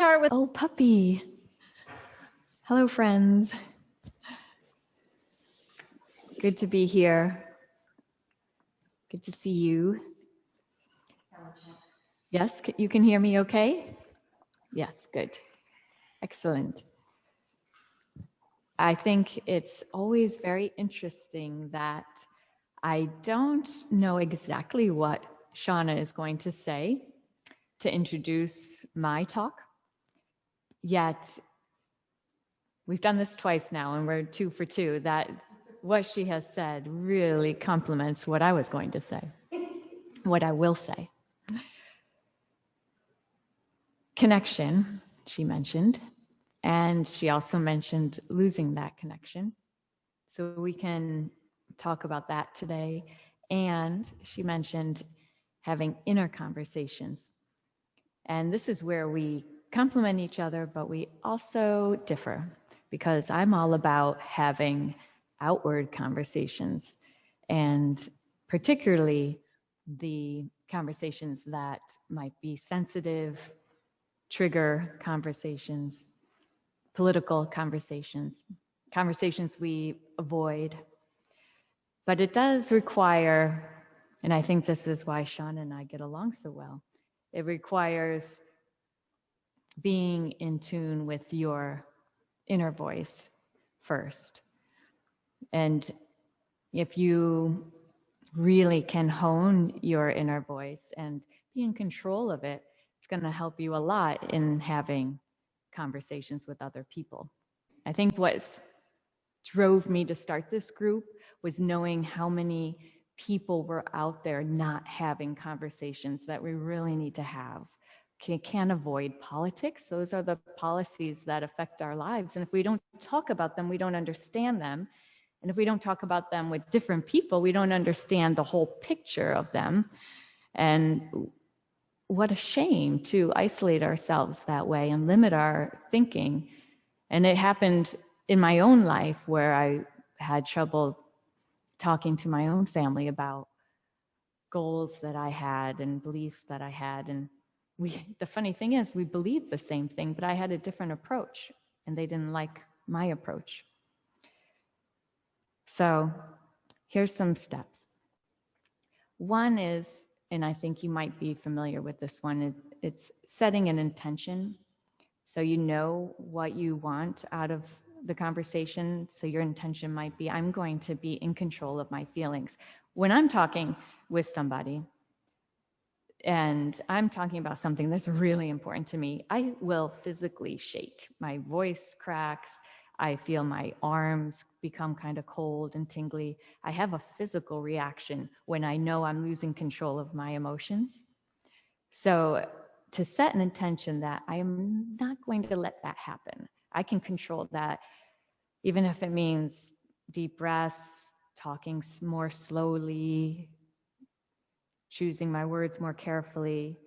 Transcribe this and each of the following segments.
start with, oh, puppy. Hello, friends. Good to be here. Good to see you. Yes, you can hear me okay? Yes, good. Excellent. I think it's always very interesting that I don't know exactly what Shauna is going to say to introduce my talk, yet we've done this twice now and we're 2 for 2, that what she has said really complements what I was going to say, what I will say. Connection, she mentioned, and she also mentioned losing that connection. So we can talk about that today. And she mentioned having inner conversations. And this is where we complement each other, but we also differ, because I'm all about having outward conversations, and particularly the conversations that might be sensitive, trigger conversations, political conversations, conversations we avoid. But it does require, and I think this is why Sean and I get along so well, it requires being in tune with your inner voice first. And if you really can hone your inner voice and be in control of it, it's going to help you a lot in having conversations with other people. I think what drove me to start this group was knowing how many people were out there not having conversations that we really need to have. You can't avoid politics. Those are the policies that affect our lives. And if we don't talk about them, we don't understand them. And if we don't talk about them with different people, we don't understand the whole picture of them. And what a shame to isolate ourselves that way and limit our thinking. And it happened in my own life where I had trouble talking to my own family about goals that I had and beliefs that I had. And the funny thing is, we believed the same thing, but I had a different approach, and they didn't like my approach. So here's some steps. One is, and I think you might be familiar with this one, it's setting an intention. So you know what you want out of the conversation. So your intention might be, I'm going to be in control of my feelings. When I'm talking with somebody, and I'm talking about something that's really important to me, I will physically shake. My voice cracks. I feel my arms become kind of cold and tingly. I have a physical reaction when I know I'm losing control of my emotions. So to set an intention that I am not going to let that happen. I can control that, even if it means deep breaths, talking more slowly, choosing my words more carefully,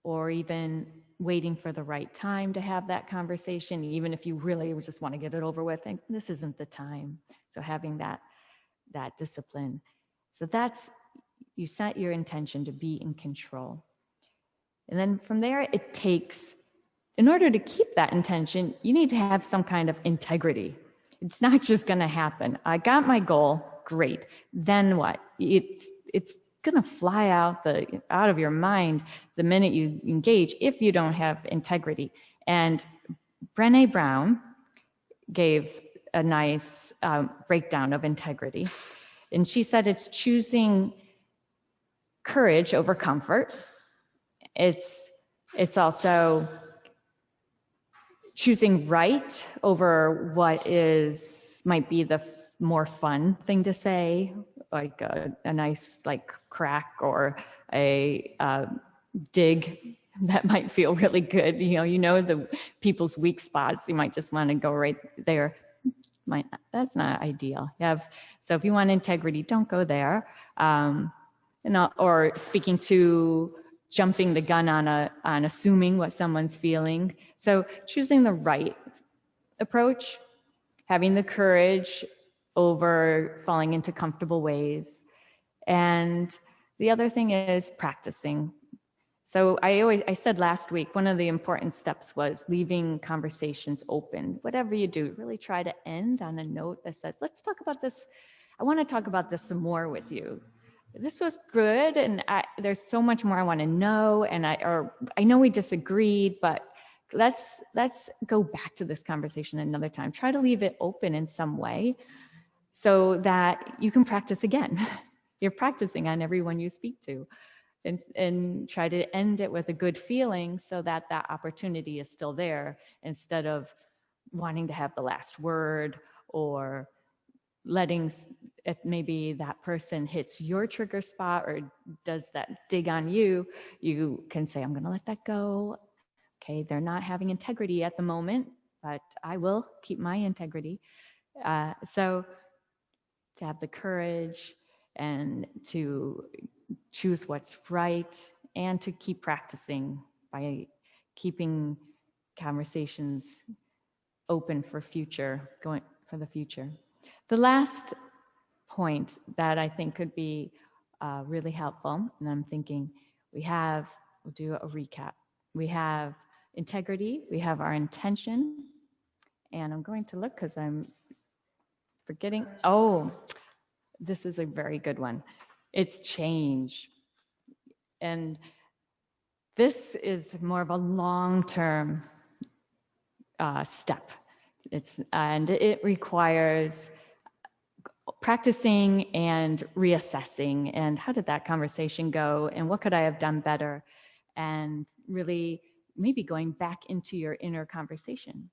or even waiting for the right time to have that conversation, even if you really just want to get it over with, and this isn't the time. So having that discipline. So that's, you set your intention to be in control. And then from there, it takes, in order to keep that intention, you need to have some kind of integrity. It's not just going to happen. I got my goal, great. Then what? It's going to fly out of your mind the minute you engage if you don't have integrity. And Brené Brown gave a nice breakdown of integrity. And she said it's choosing courage over comfort. It's also choosing right over what might be the more fun thing to say, like a nice crack or a dig that might feel really good. You know the people's weak spots. You might just want to go right there. That's not ideal. So if you want integrity, don't go there. Or speaking to jumping the gun on assuming what someone's feeling. So choosing the right approach, having the courage over falling into comfortable ways. And the other thing is practicing. So I said last week, one of the important steps was leaving conversations open. Whatever you do, really try to end on a note that says, let's talk about this. I want to talk about this some more with you. This was good, and there's so much more I want to know, and I know we disagreed, but let's go back to this conversation another time. Try to leave it open in some way so that you can practice again. You're practicing on everyone you speak to, and try to end it with a good feeling so that that opportunity is still there, instead of wanting to have the last word, or letting, if maybe that person hits your trigger spot or does that dig on you, you can say, I'm going to let that go. Okay, they're not having integrity at the moment, but I will keep my integrity. So to have the courage and to choose what's right, and to keep practicing by keeping conversations open for the future. The last point that I think could be really helpful, and I'm thinking we'll do a recap. We have integrity, we have our intention, and I'm going to look because I'm forgetting. Oh, this is a very good one. It's change. And this is more of a long-term step. And it requires practicing and reassessing, and how did that conversation go, and what could I have done better, and really maybe going back into your inner conversation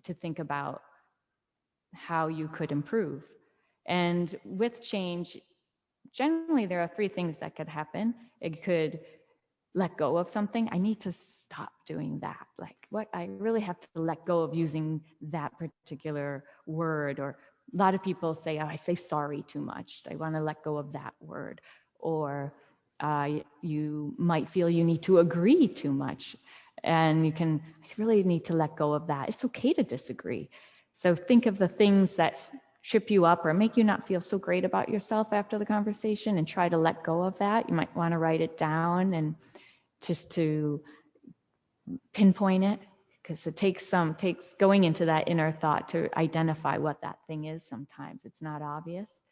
to think about how you could improve. And with change, generally there are 3 things that could happen. It could let go of something. I need to stop doing that. Like, what? I really have to let go of using that particular word. Or a lot of people say, oh, I say sorry too much. I want to let go of that word. Or you might feel you need to agree too much. And I really need to let go of that. It's okay to disagree. So think of the things that trip you up or make you not feel so great about yourself after the conversation, and try to let go of that. You might want to write it down, and just to pinpoint it, because it takes going into that inner thought to identify what that thing is. Sometimes it's not obvious.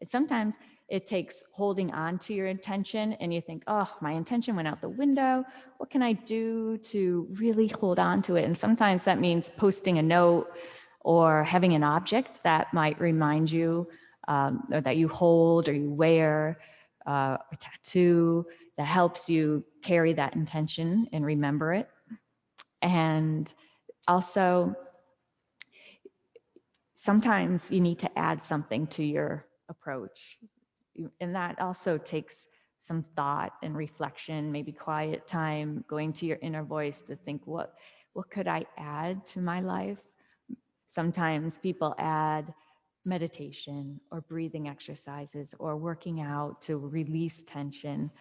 Sometimes it takes holding on to your intention, and you think, oh, my intention went out the window. What can I do to really hold on to it? And sometimes that means posting a note or having an object that might remind you, or that you hold or you wear, a tattoo that helps you carry that intention and remember it. And also, sometimes you need to add something to your approach. And that also takes some thought and reflection, maybe quiet time, going to your inner voice to think, what could I add to my life? Sometimes people add meditation or breathing exercises or working out to release tension.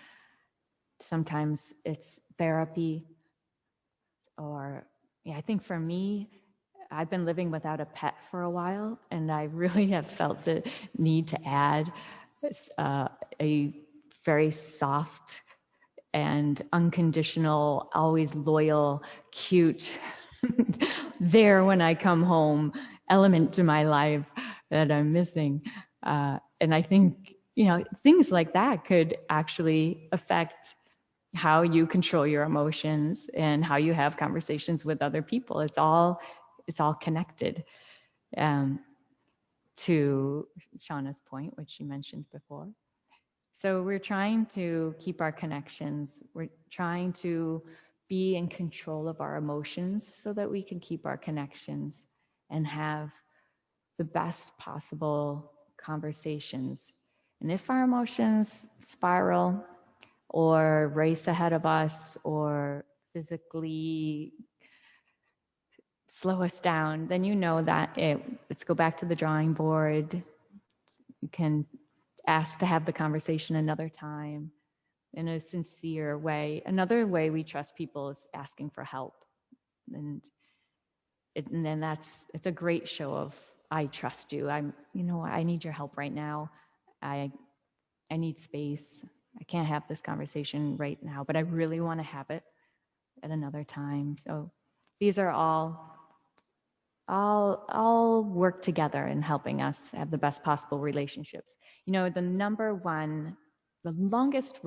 Sometimes it's therapy. Or, I think for me, I've been living without a pet for a while, and I really have felt the need to add a very soft and unconditional, always loyal, cute, there when I come home element to my life that I'm missing. And I think, things like that could actually affect how you control your emotions and how you have conversations with other people. It's all connected. To Shauna's point, which she mentioned before. So we're trying to keep our connections. We're trying to be in control of our emotions so that we can keep our connections and have the best possible conversations. And if our emotions spiral or race ahead of us or physically slow us down, then you know that let's go back to the drawing board. You can ask to have the conversation another time in a sincere way. Another way we trust people is asking for help. And then it's a great show of, I trust you. I need your help right now. I need space. I can't have this conversation right now, but I really want to have it at another time. So these are all work together in helping us have the best possible relationships. You know, the longest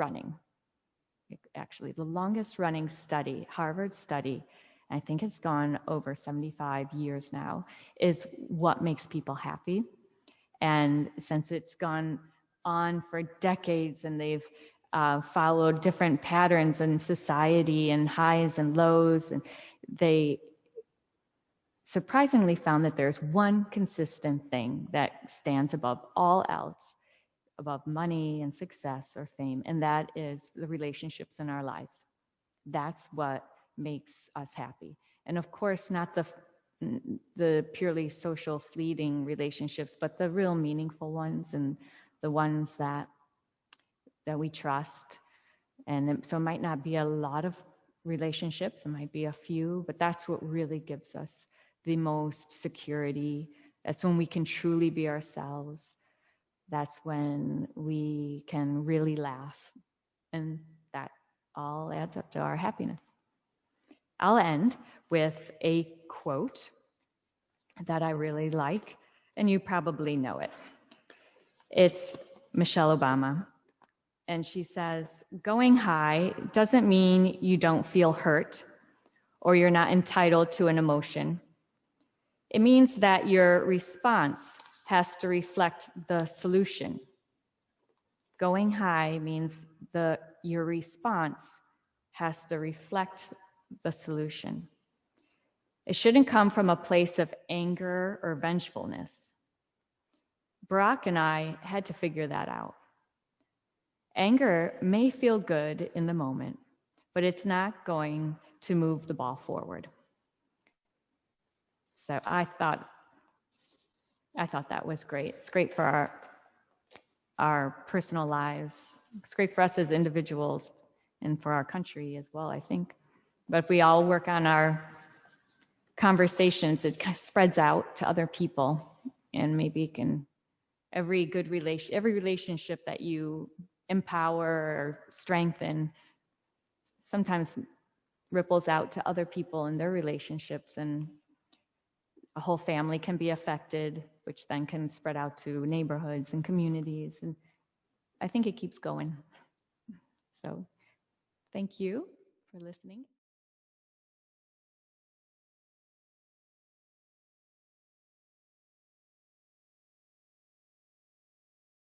running study, Harvard study, I think it's gone over 75 years now, is what makes people happy. And since it's gone on for decades and they've followed different patterns in society and highs and lows, and they surprisingly found that there's one consistent thing that stands above all else, above money and success or fame, and that is the relationships in our lives. That's what makes us happy. And of course, not the purely social fleeting relationships, but the real meaningful ones and the ones that we trust. And so it might not be a lot of relationships, it might be a few, but that's what really gives us the most security. That's when we can truly be ourselves. That's when we can really laugh. And that all adds up to our happiness. I'll end with a quote that I really like, and you probably know it. It's Michelle Obama. And she says, going high doesn't mean you don't feel hurt or you're not entitled to an emotion. It means that your response has to reflect the solution. Going high means your response has to reflect the solution. It shouldn't come from a place of anger or vengefulness. Barack and I had to figure that out. Anger may feel good in the moment, but it's not going to move the ball forward. So I thought that was great. It's great for our personal lives. It's great for us as individuals and for our country as well, I think. But if we all work on our conversations, it kind of spreads out to other people, and maybe every relationship that you empower or strengthen sometimes ripples out to other people in their relationships, and a whole family can be affected, which then can spread out to neighborhoods and communities. And I think it keeps going. So thank you for listening.